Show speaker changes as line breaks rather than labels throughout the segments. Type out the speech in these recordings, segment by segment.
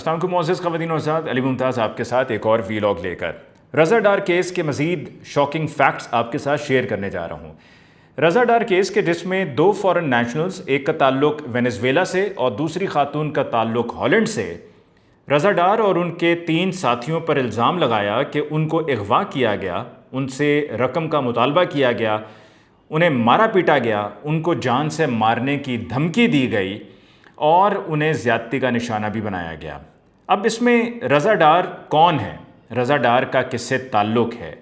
अस्सलाम वालेकुम मोअज़्ज़ज़ ख़वातीन और हज़रात, अली मुमताज़ आपके साथ एक और वीलॉग लेकर रज़ा डार केस के मज़ीद शॉकिंग फैक्ट्स आपके साथ शेयर करने जा रहा हूँ। रज़ा डार केस के जिसमें दो फॉरेन नेशनल्स, एक का ताल्लुक वेनेज़ुएला से और दूसरी खातून का ताल्लुक हॉलैंड से, रज़ा डार और उनके 3 साथियों पर इल्ज़ाम लगाया कि उनको अगवा किया गया, उनसे रकम का मुतालबा किया गया, उन्हें मारा पीटा गया, उनको जान से मारने की धमकी दी गई और उन्हें ज़्यादती का निशाना भी बनाया गया। अब इसमें रज़ा डार कौन है, रज़ा डार का किससे ताल्लुक़ है,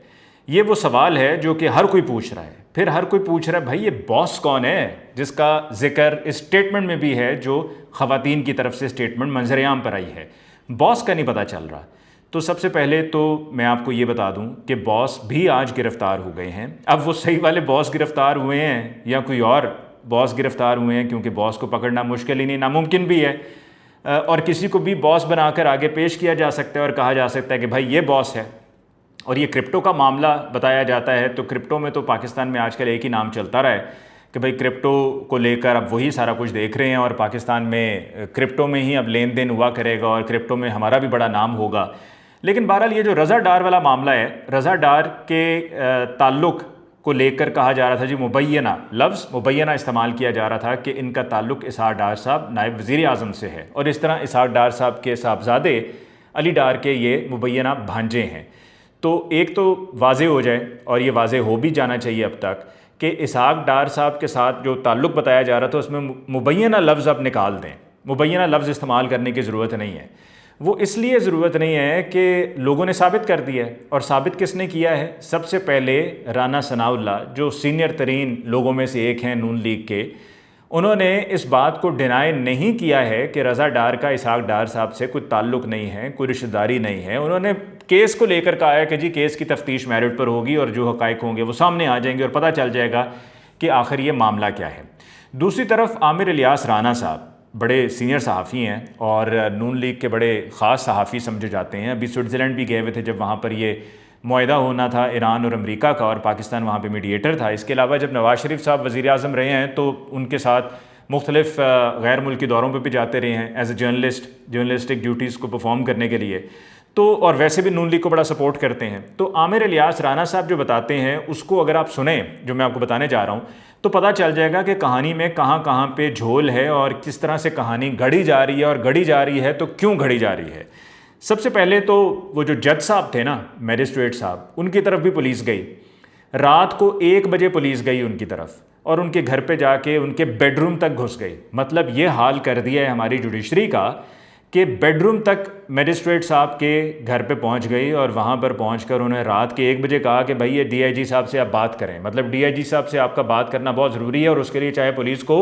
ये वो सवाल है जो कि हर कोई पूछ रहा है। फिर हर कोई पूछ रहा है भाई ये बॉस कौन है, जिसका ज़िक्र इस स्टेटमेंट में भी है जो ख़वातीन की तरफ से स्टेटमेंट मंज़र-ए-आम पर आई है। बॉस का नहीं पता चल रहा। तो सबसे पहले तो मैं आपको ये बता दूं कि बॉस भी आज गिरफ़्तार हो गए हैं। अब वो सही वाले बॉस गिरफ़्तार हुए हैं या कोई और बॉस गिरफ़्तार हुए हैं, क्योंकि बॉस को पकड़ना मुश्किल ही नहीं, नामुमकिन भी है। और किसी को भी बॉस बनाकर आगे पेश किया जा सकता है और कहा जा सकता है कि भाई ये बॉस है। और ये क्रिप्टो का मामला बताया जाता है, तो क्रिप्टो में तो पाकिस्तान में आजकल एक ही नाम चलता रहा है कि भाई क्रिप्टो को लेकर अब वही सारा कुछ देख रहे हैं और पाकिस्तान में क्रिप्टो में ही अब लेन देन हुआ करेगा और क्रिप्टो में हमारा भी बड़ा नाम होगा। लेकिन बहरहाल ये जो रज़ा डार वाला मामला है, रज़ा डार के ताल्लुक़ को लेकर कहा जा रहा था जी मुबैना, लफ्ज़ मुबैना इस्तेमाल किया जा रहा था कि इनका ताल्लुक़ इसहाक़ डार साहब नायब वज़ीर आज़म से है और इस तरह इसहाक़ डार साहब के साहबज़ादे अली डार के ये मुबैना भांजे हैं। तो एक तो वाज़े हो जाए, और ये वाज़े हो भी जाना चाहिए अब तक, कि इसहाक़ डार साहब के साथ जो ताल्लुक़ बताया जा रहा था उसमें मुबैना लफ्ज़ अब निकाल दें। मुबैना लफ्ज़ इस्तेमाल करने की ज़रूरत नहीं है। वो इसलिए ज़रूरत नहीं है कि लोगों ने साबित कर दिया है, और साबित किसने किया है? सबसे पहले राना सनाउल्लाह, जो सीनियर तरीन लोगों में से एक हैं नून लीग के, उन्होंने इस बात को डिनाई नहीं किया है कि रज़ा डार का इसहाक़ डार साहब से कोई ताल्लुक़ नहीं है, कोई रिश्तेदारी नहीं है। उन्होंने केस को लेकर कहा है कि जी केस की तफ्तीश मेरिट पर होगी और जो हक़ाइक़ होंगे वो सामने आ जाएंगे और पता चल जाएगा कि आखिर ये मामला क्या है। दूसरी तरफ आमिर इलियास राना साहब बड़े सीनियर सहाफ़ी हैं और नून लीग के बड़े ख़ास सहाफ़ी समझे जाते हैं। अभी स्विट्ज़रलैंड भी गए हुए थे जब वहाँ पर ये मुआहदा होना था ईरान और अमेरिका का, और पाकिस्तान वहाँ पे मीडिएटर था। इसके अलावा जब नवाज़ शरीफ साहब वज़ीर आज़म रहे हैं तो उनके साथ मुख्तलिफ़ गैर मुल्की दौरों पर भी जाते रहे हैं एज़ ए जर्नलिस्टिक ड्यूटीज़ को परफॉर्म करने के लिए। तो और वैसे भी नून लीग को बड़ा सपोर्ट करते हैं। तो आमिर इलियास राना साहब जो बताते हैं उसको अगर आप सुने, जो मैं आपको बताने जा रहा हूँ, तो पता चल जाएगा कि कहानी में कहाँ कहाँ पे झोल है और किस तरह से कहानी घड़ी जा रही है, और घड़ी जा रही है तो क्यों घड़ी जा रही है। सबसे पहले तो वो जो जज साहब थे ना, मैजिस्ट्रेट साहब, उनकी तरफ भी पुलिस गई। रात को 1 बजे पुलिस गई उनकी तरफ और उनके घर पे जाके उनके बेडरूम तक घुस गई। मतलब ये हाल कर दिया है हमारी जुडिशरी का कि बेडरूम तक मैजिस्ट्रेट साहब के घर पे पहुंच गई, और वहाँ पर पहुंचकर उन्हें रात के 1 बजे कहा कि भाई ये डीआईजी साहब से आप बात करें। मतलब डीआईजी साहब से आपका बात करना बहुत ज़रूरी है, और उसके लिए चाहे पुलिस को,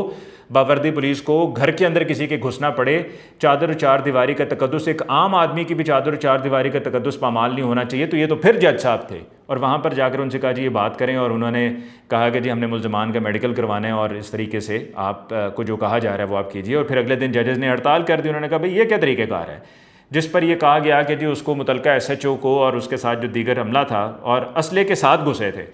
बावर्दी पुलिस को घर के अंदर किसी के घुसना पड़े। चादर चार दीवारी का तकद्दुस, एक आम आदमी की भी चादर चार दीवारी का तकद्दुस पामाल नहीं होना चाहिए। तो ये तो फिर जज साहब थे, और वहाँ पर जाकर उनसे कहा जी ये बात करें, और उन्होंने कहा कि जी हमने मुल्ज़मान का मेडिकल करवाना है और इस तरीके से आप को जो कहा जा रहा है वो आप कीजिए। और फिर अगले दिन जजेज़ ने हड़ताल कर दी। उन्होंने कहा भाई ये क्या तरीक़ेकार है, जिस पर यह कहा गया कि जी उसको मुतलका एसएचओ को और उसके साथ जो दीगर हमला था और असले के साथ घुसे थे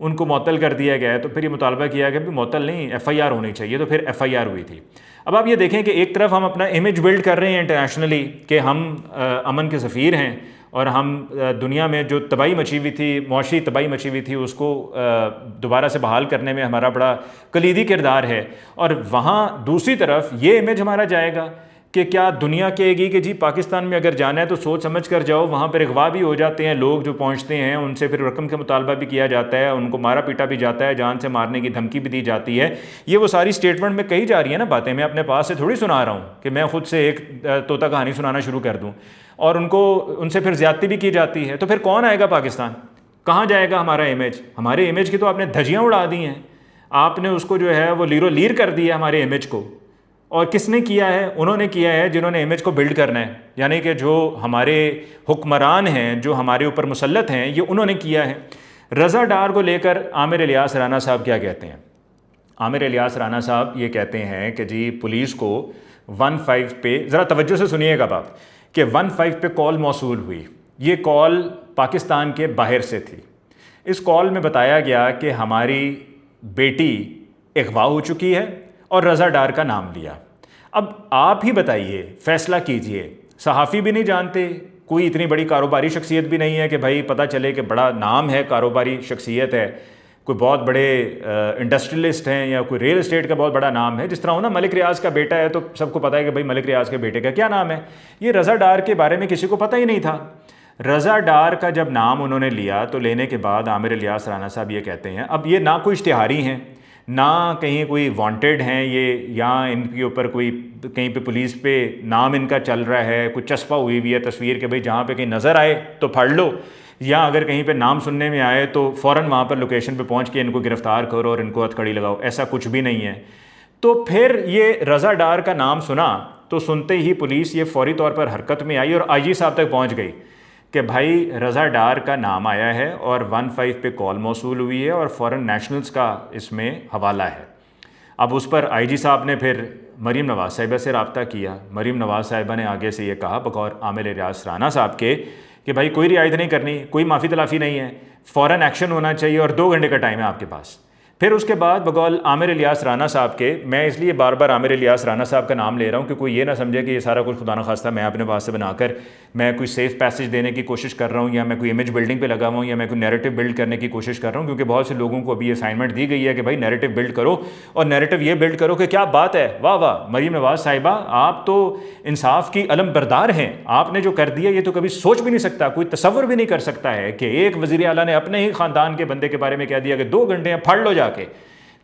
उनको मुअत्तल कर दिया गया है। तो फिर ये मुतालबा किया गया कि मुअत्तल नहीं, एफआईआर होनी चाहिए। तो फिर एफआईआर हुई थी। अब आप ये देखें कि एक तरफ हम अपना इमेज बिल्ड कर रहे हैं इंटरनेशनली कि हम अमन के सफ़ीर हैं, और हम दुनिया में जो तबाही मची हुई थी, मौशी तबाही मची हुई थी, उसको दोबारा से बहाल करने में हमारा बड़ा कलीदी किरदार है। और वहाँ दूसरी तरफ ये इमेज हमारा जाएगा कि क्या दुनिया कहेगी कि जी पाकिस्तान में अगर जाना है तो सोच समझ कर जाओ। वहाँ पर अगवा भी हो जाते हैं लोग जो पहुँचते हैं, उनसे फिर रकम का मुतालबा भी किया जाता है, उनको मारा पीटा भी जाता है, जान से मारने की धमकी भी दी जाती है। ये वो सारी स्टेटमेंट में कही जा रही है ना बातें, मैं अपने पास से थोड़ी सुना रहा हूँ कि मैं खुद से एक तोता कहानी सुनाना शुरू कर दूँ, और उनसे फिर ज़्यादती भी की जाती है। तो फिर कौन आएगा पाकिस्तान, कहाँ जाएगा हमारा इमेज? हमारे इमेज की तो आपने धज्जियाँ उड़ा दी हैं, आपने उसको जो है वो लीरो लीर कर दिया हमारे इमेज को। और किसने किया है? उन्होंने किया है जिन्होंने इमेज को बिल्ड करना है, यानी कि जो हमारे हुक्मरान हैं, जो हमारे ऊपर मुसल्लत हैं, ये उन्होंने किया है। रज़ा डार को लेकर आमिर इलियास राना साहब क्या कहते हैं? आमिर इलियास राना साहब ये कहते हैं कि जी पुलिस को 15 पे, ज़रा तवज्जो से सुनिएगा बात, कि 15 पे कॉल मौसूल हुई। ये कॉल पाकिस्तान के बाहर से थी। इस कॉल में बताया गया कि हमारी बेटी अगवा हो चुकी है और रज़ा डार का नाम लिया। अब आप ही बताइए, फैसला कीजिए, सहाफ़ी भी नहीं जानते, कोई इतनी बड़ी कारोबारी शख्सियत भी नहीं है कि भाई पता चले कि बड़ा नाम है, कारोबारी शख्सियत है, कोई बहुत बड़े इंडस्ट्रियलिस्ट हैं या कोई रियल एस्टेट का बहुत बड़ा नाम है। जिस तरह हो ना, मलिक रियाज का बेटा है तो सबको पता है कि भाई मलिक रियाज के बेटे का क्या नाम है। ये रज़ा डार के बारे में किसी को पता ही नहीं था। रज़ा डार का जब नाम उन्होंने लिया तो लेने के बाद आमिर इलियास राना साहब ये कहते हैं, अब ये ना कोई इश्तिहारी हैं, ना कहीं कोई वांटेड हैं ये, या इनके ऊपर कोई कहीं पे पुलिस पे नाम इनका चल रहा है, कुछ चस्पा हुई है तस्वीर के भाई जहाँ पे कहीं नज़र आए तो फाड़ लो, या अगर कहीं पे नाम सुनने में आए तो फ़ौरन वहाँ पर लोकेशन पे पहुँच के इनको गिरफ़्तार करो और इनको हथकड़ी लगाओ, ऐसा कुछ भी नहीं है। तो फिर ये रज़ा डार का नाम सुना तो सुनते ही पुलिस ये फौरी तौर पर हरकत में आई और IG साहब तक पहुँच गई कि भाई रज़ा डार का नाम आया है और 15 पे कॉल मौसूल हुई है और फॉरेन नेशनल्स का इसमें हवाला है। अब उस पर IG साहब ने फिर मरीम नवाज़ साहिबा से रब्ता किया। मरीम नवाज़ साहिबा ने आगे से ये कहा बगौर आमिर इलियास राना साहब के कि भाई कोई रियायत नहीं करनी, कोई माफ़ी तलाफ़ी नहीं है, फ़ौरन एक्शन होना चाहिए और 2 घंटे का टाइम है आपके पास। फिर उसके बाद बगौल आमिर इलियास राना साहब के, मैं इसलिए बार बार आमिर इलियास राना साहब का नाम ले रहा हूँ कि कोई ये ना समझे कि ये सारा कुछ खुदा न खास्ता मैं अपने पास से बनाकर मैं कोई सेफ पैसेज देने की कोशिश कर रहा हूँ या मैं कोई इमेज बिल्डिंग पे लगा हुआ हूँ या मैं कोई नैरेटिव बिल्ड करने की कोशिश कर रहा हूँ, क्योंकि बहुत से लोगों को अभी असाइनमेंट दी गई है कि भाई नैरेटिव बिल्ड करो और नैरेटिव ये बिल्ड करो कि क्या बात है, वाह वाह मरीम नवाज़ साहिबा आप तो इंसाफ की अलम बरदार हैं, आपने जो कर दिया ये तो कभी सोच भी नहीं सकता, कोई तसव्वुर भी नहीं कर सकता है कि एक वज़ीर आला ने अपने ही ख़ानदान के बंदे के बारे में कह दिया कि 2 घंटे फाड़ लो जाके।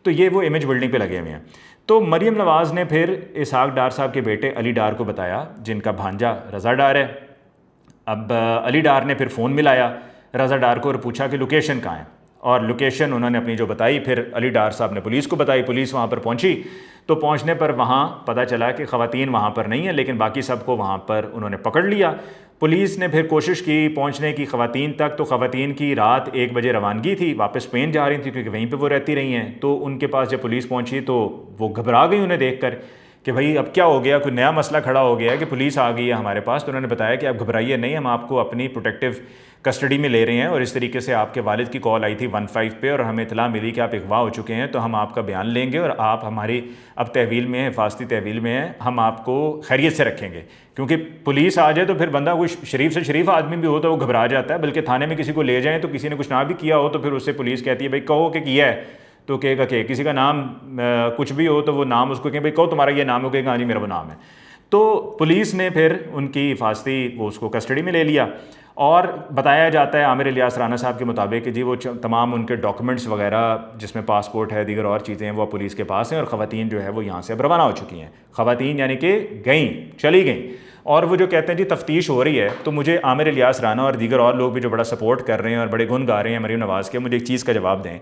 तो ये वो इमेज बिल्डिंग पे लगे हुए हैं। तो मरीम नवाज़ ने फिर इसहाक डार साहब के बेटे अली डार को बताया जिनका भांजा रज़ा डार है। अब अली डार ने फिर फ़ोन मिलाया रज़ा डार को और पूछा कि लोकेशन कहाँ है, और लोकेशन उन्होंने अपनी जो बताई फिर अली डार साहब ने पुलिस को बताई। पुलिस वहाँ पर पहुँची तो पहुँचने पर वहाँ पता चला कि ख़वातीन वहाँ पर नहीं है, लेकिन बाकी सबको वहाँ पर उन्होंने पकड़ लिया। पुलिस ने फिर कोशिश की पहुंचने की ख़वातीन तक, तो ख़वातीन की रात 1 बजे रवानगी थी, वापस स्पेन जा रही थी क्योंकि वहीं पे वो रहती रही हैं। तो उनके पास जब पुलिस पहुंची तो वो घबरा गई उन्हें देखकर कि भाई अब क्या हो गया, कोई नया मसला खड़ा हो गया कि पुलिस आ गई है हमारे पास। तो उन्होंने बताया कि आप घबराइए नहीं, हम आपको अपनी प्रोटेक्टिव कस्टडी में ले रहे हैं और इस तरीके से आपके वालिद की कॉल आई थी 15 पे और हमें इतला मिली कि आप अगवा हो चुके हैं, तो हम आपका बयान लेंगे और आप हमारी अब तहवील में हैं, हिफाजती तहवील में हैं, हम आपको खैरियत से रखेंगे। क्योंकि पुलिस आ जाए तो फिर बंदा कोई शरीफ से शरीफ आदमी भी हो तो वो घबरा जाता है, बल्कि थाने में किसी को ले जाएँ तो किसी ने कुछ ना भी किया हो तो फिर उससे पुलिस कहती है भाई कहो कि किया है, तो कहेगा कि किसी का नाम कुछ भी हो तो वो नाम उसको कहें भाई कहो तुम्हारा ये नाम हो, कहेगा हाँ जी मेरा वो नाम है। तो पुलिस ने फिर उनकी हिफाजती वो उसको कस्टडी में ले लिया और बताया जाता है आमिर इलियास राना साहब के मुताबिक कि जी वो तमाम उनके डॉक्यूमेंट्स वगैरह जिसमें पासपोर्ट है, दीगर और चीज़ें हैं वो पुलिस के पास हैं और ख़वातीन जो है वो यहाँ से अब रवाना हो चुकी हैं। ख़वातीन यानी कि चली गई। और वो जो कहते हैं जी तफ्तीश हो रही है, तो मुझे आमिर इलियास राना और दीगर और लोग भी जो बड़ा सपोर्ट कर रहे हैं और बड़े गुन गा रहे हैं मरीम नवाज़ के, मुझे एक चीज़ का जवाब दें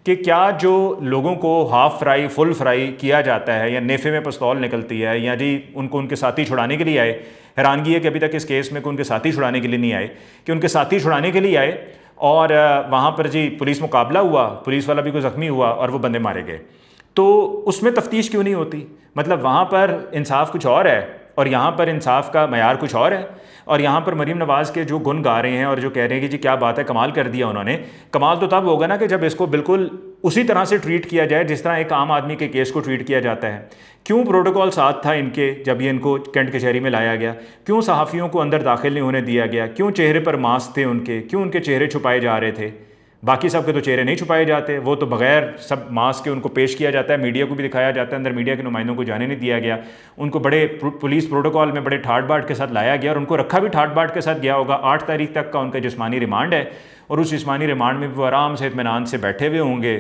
कि क्या जो लोगों को हाफ़ फ्राई फुल फ्राई किया जाता है या नेफे में पिस्तौल निकलती है या जी उनको उनके साथी छुड़ाने के लिए आए, हैरानगी है कि अभी तक इस केस में कोई उनके साथी छुड़ाने के लिए नहीं आए, कि उनके साथी छुड़ाने के लिए आए और वहाँ पर जी पुलिस मुकाबला हुआ, पुलिस वाला भी कोई ज़ख्मी हुआ और वो बंदे मारे गए, तो उसमें तफ्तीश क्यों नहीं होती? मतलब वहाँ पर इंसाफ कुछ और है और यहाँ पर इंसाफ का मयार कुछ और है। और यहाँ पर मरीम नवाज़ के जो गुन गा रहे हैं और जो कह रहे हैं कि जी क्या बात है, कमाल कर दिया उन्होंने, कमाल तो तब होगा ना कि जब इसको बिल्कुल उसी तरह से ट्रीट किया जाए जिस तरह एक आम आदमी के केस को ट्रीट किया जाता है। क्यों प्रोटोकॉल साथ था इनके जब ये इनको कैंट कचहरी में लाया गया? क्यों सहाफ़ियों को अंदर दाखिल नहीं होने दिया गया? क्यों चेहरे पर मास्क थे उनके? क्यों उनके चेहरे छुपाए जा रहे थे? बाकी सबके तो चेहरे नहीं छुपाए जाते, वो तो बगैर सब मास्क के उनको पेश किया जाता है, मीडिया को भी दिखाया जाता है, अंदर मीडिया के नुमाइंदों को जाने नहीं दिया गया। उनको बड़े पुलिस प्रोटोकॉल में बड़े ठाट बाट के साथ लाया गया और उनको रखा भी ठाट बाट के साथ गया होगा। 8 तारीख तक का उनका जिस्मानी रिमांड है और उस जिस्मानी रिमांड में वो आराम से इत्मीनान से बैठे हुए होंगे,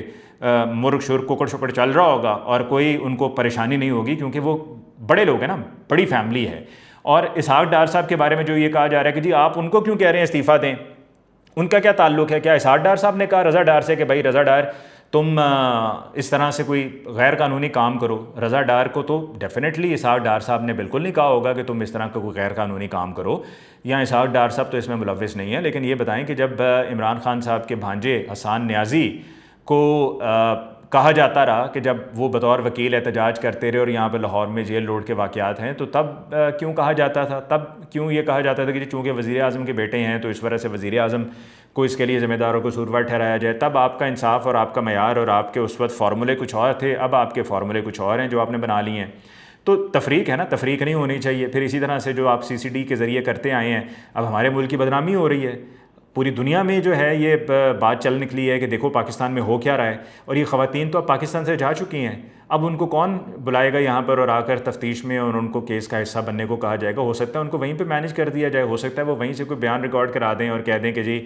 मुर्ग शुर कुकड़ शुकड़ चल रहा होगा और कोई उनको परेशानी नहीं होगी, क्योंकि वो बड़े लोग हैं ना, बड़ी फैमिली है। और इसहाक डार साहब के बारे में जो ये कहा जा रहा है कि जी आप उनको क्यों कह रहे हैं इस्तीफ़ा दें, उनका क्या ताल्लुक़ है? क्या इसहाक डार साहब ने कहा रज़ा डार से कि भाई रज़ा डार तुम इस तरह से कोई गैर कानूनी काम करो? रज़ा डार को तो डेफिनेटली इसहाक डार साहब ने बिल्कुल नहीं कहा होगा कि तुम इस तरह का कोई गैर कानूनी काम करो, या इसहाक डार साहब तो इसमें मुलव्विस नहीं है। लेकिन ये बताएं कि जब इमरान खान साहब के भांजे हसन न्याजी को कहा जाता रहा कि जब वो बतौर वकील एहतजाज करते रहे और यहाँ पर लाहौर में जेल रोड के वाक़यात हैं, तो तब क्यों कहा जाता था, तब क्यों ये कहा जाता था कि चूँकि वज़ीर आज़म के बेटे हैं तो इस वजह से वज़ीर आज़म को इसके लिए ज़िम्मेदार और कसूरवार ठहराया जाए? तब आपका इंसाफ और आपका मयार और आपके उस वक्त फार्मूले कुछ और थे, अब आपके फार्मूले कुछ और हैं जो आपने बना लिए हैं। तो तफरीक है ना, तफरीक नहीं होनी चाहिए। फिर इसी तरह से जो आप CCD के ज़रिए करते आए हैं, अब हमारे मुल्क की बदनामी हो रही है। पूरी दुनिया में जो है ये बात चल निकली है कि देखो पाकिस्तान में हो क्या रहा है, और ये ख़वातीन तो अब पाकिस्तान से जा चुकी हैं। अब उनको कौन बुलाएगा यहाँ पर और आकर तफ्तीश में और उनको केस का हिस्सा बनने को कहा जाएगा? हो सकता है उनको वहीं पे मैनेज कर दिया जाए, हो सकता है वो वहीं से कोई बयान रिकॉर्ड करा दें और कह दें कि जी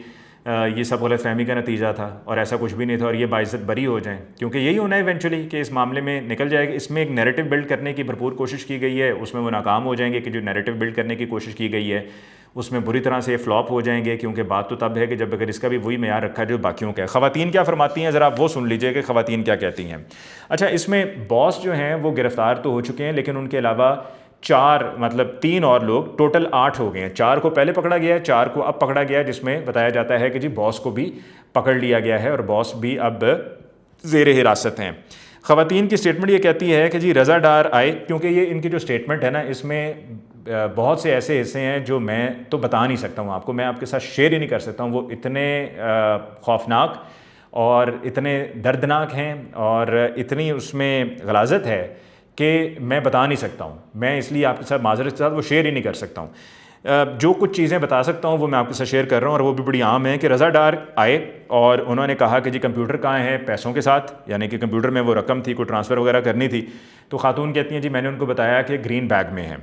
ये सब गलतफहमी का नतीजा था और ऐसा कुछ भी नहीं था और ये बाइज़्ज़त बरी हो जाएं, क्योंकि यही होना है इवेंचुअली कि इस मामले में निकल जाएगा। इसमें एक नैरेटिव बिल्ड करने की भरपूर कोशिश की गई है, उसमें वो नाकाम हो जाएंगे कि जो नैरेटिव बिल्ड करने की कोशिश की गई है उसमें बुरी तरह से फ्लॉप हो जाएंगे, क्योंकि बात तो तब है कि जब अगर इसका भी वही मेयार रखा जो बाकियों का है। ख़वातीन क्या फरमाती हैं ज़रा आप वो सुन लीजिए कि ख़वातीन क्या कहती हैं। अच्छा, इसमें बॉस जो हैं वो गिरफ़्तार तो हो चुके हैं, लेकिन उनके अलावा 3 और लोग, टोटल 8 हो गए हैं। 4 को पहले पकड़ा गया है, 4 को अब पकड़ा गया है, जिसमें बताया जाता है कि जी बॉस को भी पकड़ लिया गया है और बॉस भी अब ज़ेर हिरासत हैं। ख़वातीन की स्टेटमेंट ये कहती है कि जी रज़ा डार आए, क्योंकि ये इनकी जो स्टेटमेंट है ना, इसमें बहुत से ऐसे हिस्से हैं जो मैं तो बता नहीं सकता हूँ आपको, मैं आपके साथ शेयर ही नहीं कर सकता हूँ। वो इतने खौफनाक और इतने दर्दनाक हैं और इतनी उसमें गलाज़त है कि मैं बता नहीं सकता हूँ। मैं इसलिए आपके साथ माज़रत के साथ वो शेयर ही नहीं कर सकता हूँ। जो कुछ चीज़ें बता सकता हूँ वो मैं आपके साथ शेयर कर रहा हूँ, और वो भी बड़ी आम है कि रज़ा डार आए और उन्होंने कहा कि जी कंप्यूटर कहाँ है पैसों के साथ, यानी कि कंप्यूटर में वो रकम थी, कोई ट्रांसफ़र वगैरह करनी थी। तो खातून कहती हैं जी मैंने उनको बताया कि ग्रीन बैग में है।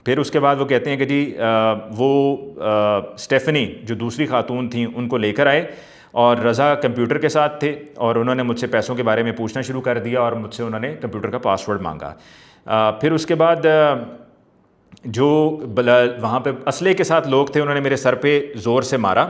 फिर उसके बाद वो कहते हैं कि जी वो स्टेफनी जो दूसरी खातून थी उनको लेकर आए और रज़ा कंप्यूटर के साथ थे और उन्होंने मुझसे पैसों के बारे में पूछना शुरू कर दिया और मुझसे उन्होंने कंप्यूटर का पासवर्ड मांगा। फिर उसके बाद जो वहाँ पे असले के साथ लोग थे उन्होंने मेरे सर पे ज़ोर से मारा,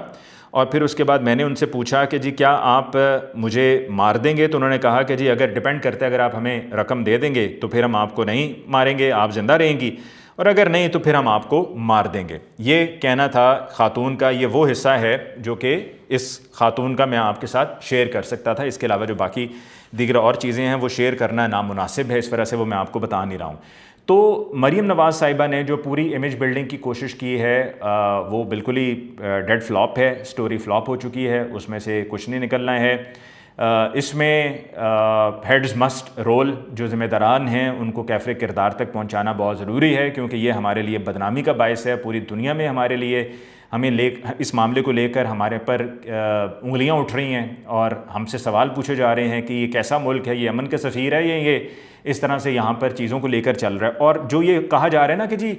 और फिर उसके बाद मैंने उनसे पूछा कि जी क्या आप मुझे मार देंगे? तो उन्होंने कहा कि जी अगर डिपेंड करता है, अगर आप हमें रकम दे देंगे तो फिर हम आपको नहीं मारेंगे, आप ज़िंदा रहेंगी, और अगर नहीं तो फिर हम आपको मार देंगे। ये कहना था खातून का। ये वो हिस्सा है जो कि इस खातून का मैं आपके साथ शेयर कर सकता था। इसके अलावा जो बाकी दीगर और चीज़ें हैं वो शेयर करना नामुनासिब है, इस वजह से वो मैं आपको बता नहीं रहा हूँ। तो मरीम नवाज़ साहिबा ने जो पूरी इमेज बिल्डिंग की कोशिश की है वो बिल्कुल ही डेड फ्लॉप है, स्टोरी फ्लॉप हो चुकी है, उसमें से कुछ नहीं निकलना है। इसमें हेड्स मस्ट रोल, जो ज़िम्मेदारान हैं उनको कैफ़े किरदार तक पहुंचाना बहुत ज़रूरी है, क्योंकि ये हमारे लिए बदनामी का बायस है। पूरी दुनिया में हमारे लिए इस मामले को लेकर हमारे पर उंगलियां उठ रही हैं और हमसे सवाल पूछे जा रहे हैं कि ये कैसा मुल्क है, ये अमन का सफ़ीर है, ये इस तरह से यहाँ पर चीज़ों को लेकर चल रहा है। और जो ये कहा जा रहा है ना कि जी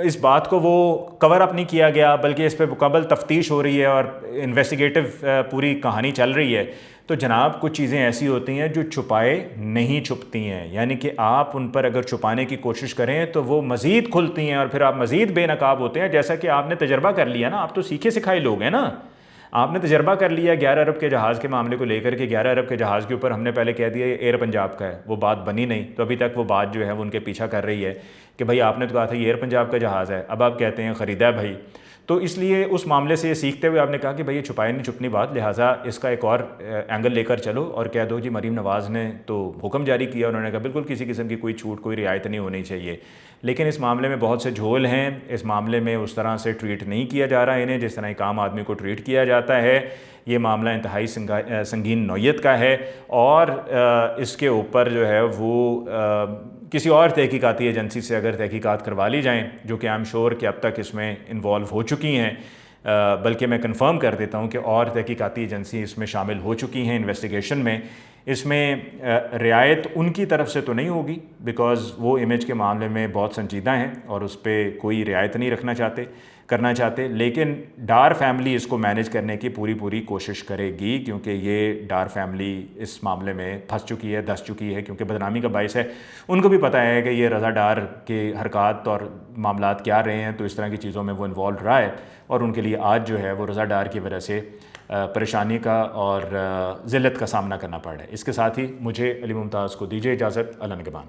इस बात को वो कवर अप नहीं किया गया, बल्कि इस पर मुकम्मल तफ्तीश हो रही है और इन्वेस्टिगेटिव पूरी कहानी चल रही है, तो जनाब कुछ चीज़ें ऐसी होती हैं जो छुपाए नहीं छुपती हैं, यानी कि आप उन पर अगर छुपाने की कोशिश करें तो वो मज़ीद खुलती हैं और फिर आप मज़ीद बेनकाब होते हैं। जैसा कि आपने तजर्बा कर लिया ना, आप तो सीखे सिखाए लोग हैं ना, आपने तजर्बा कर लिया 11 अरब के जहाज़ के मामले को लेकर के। 11 अरब के जहाज़ के ऊपर हमने पहले कह दिया ये एयर पंजाब का है, वो बात बनी नहीं, तो अभी तक वो बात जो है वो उनके पीछा कर रही है कि भाई आपने तो कहा था ये एयर पंजाब का जहाज़ है, अब आप कहते हैं ख़रीदा है भाई। तो इसलिए उस मामले से सीखते हुए आपने कहा कि भाई ये छुपाई नहीं छुपनी बात, लिहाजा इसका एक और एंगल लेकर चलो और कह दो जी मरीम नवाज़ ने तो हुक्म जारी किया, उन्होंने कहा बिल्कुल किसी किस्म की कोई छूट कोई रियायत नहीं होनी चाहिए। लेकिन इस मामले में बहुत से झोल हैं, इस मामले में उस तरह से ट्रीट नहीं किया जा रहा है इन्हें जिस तरह एक आम आदमी को ट्रीट किया जाता है। ये मामला इंतहाई संगीन नौयत का है और इसके ऊपर जो है वो किसी और तहकीकाती एजेंसी से अगर तहकीकात करवा ली जाएँ, जो कि आई एम श्योर कि अब तक इसमें इन्वॉल्व हो चुकी हैं, बल्कि मैं कंफर्म कर देता हूँ कि और तहकीकाती एजेंसी इसमें शामिल हो चुकी हैं इन्वेस्टिगेशन में। इसमें रियायत उनकी तरफ से तो नहीं होगी, बिकॉज़ वो इमेज के मामले में बहुत संजीदा हैं और उस पर कोई रियायत नहीं करना चाहते, लेकिन डार फैमिली इसको मैनेज करने की पूरी कोशिश करेगी, क्योंकि ये डार फैमिली इस मामले में धस चुकी है, क्योंकि बदनामी का बायस है। उनको भी पता है कि ये रज़ा डार के हरकत और मामलात क्या रहे हैं, तो इस तरह की चीज़ों में वो इन्वॉल्व रहा है और उनके लिए आज जो है वो रज़ा डार की वजह से परेशानी का और ज़िल्लत का सामना करना पड़ रहा है। इसके साथ ही मुझे अली मुमताज़ को दीजिए इजाज़त। अल्लाह निगहबान।